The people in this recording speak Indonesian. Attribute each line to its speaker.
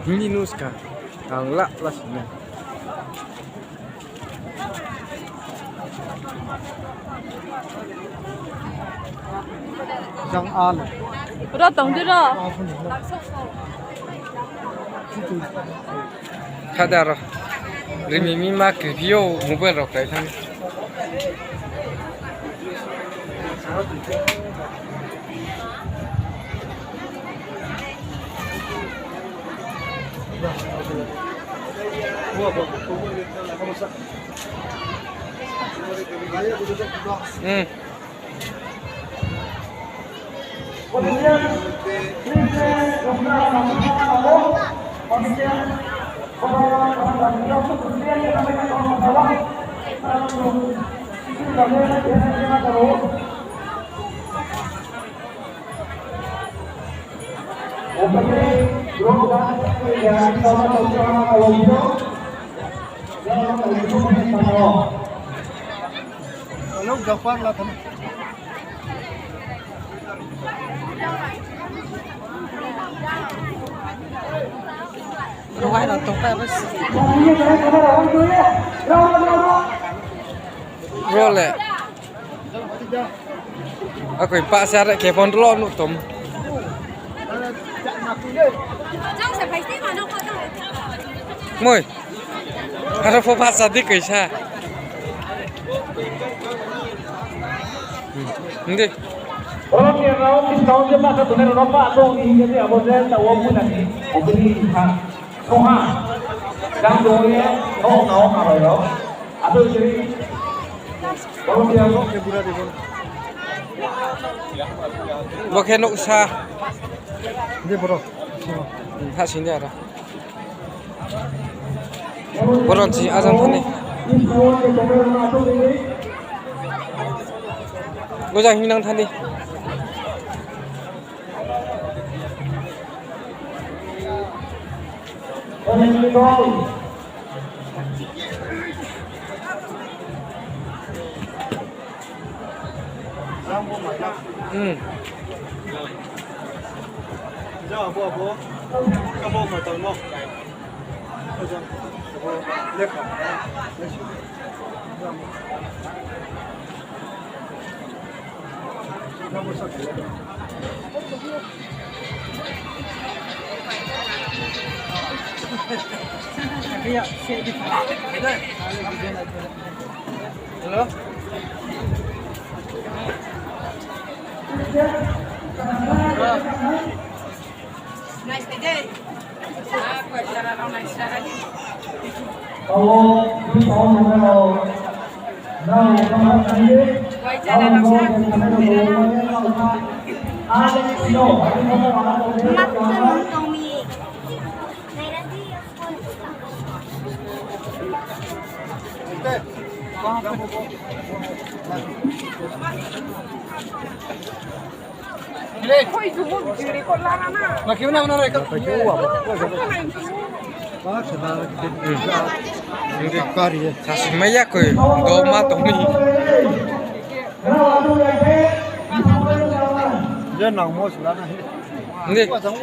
Speaker 1: Minus kah? Anglak lah sini. Yang al.
Speaker 2: Udah tong tu dah.
Speaker 1: Kada roh. Rimi mima kebio mobile roh kai thang.
Speaker 3: Kalau gafar lah kan.
Speaker 2: Rumah dah tong bas.
Speaker 1: Role. Aku pak syarat kepon dulu nutum. Moi. Harap pak sadik kisah. Hindi.
Speaker 4: Orang yang rawat di tahun dia masa tu nak nampak tu ini jadi abang saya tahu apa nanti. Obli kan, soha, dan doanya, tahu apa ya? Atau jadi orang dia tu
Speaker 3: Keburan di bawah.
Speaker 1: Bokeh nuk sah.
Speaker 3: Dia bro.
Speaker 1: Ha sini ada. Boron si azam thani. Gojang hinang thani.
Speaker 3: Jauh apa? Kamu mau tahu mau? Lekar. Kamu sakit. Kayak sedih. Halo.
Speaker 2: Nice day. Aku cara orang nice lagi.
Speaker 4: kalau di tahun yang lalu, nah kalau tadi
Speaker 2: Wajah dan rasa.
Speaker 4: ada sino, ada orang
Speaker 5: Magtanong kami. Nanti
Speaker 2: Koi jual juri kau lana na.
Speaker 3: Bagaimana mereka?
Speaker 1: Hindi. Sasmaya ko eh. Doma tomi.
Speaker 3: Dia nang mau selana.
Speaker 1: Hindi.
Speaker 3: Wajang.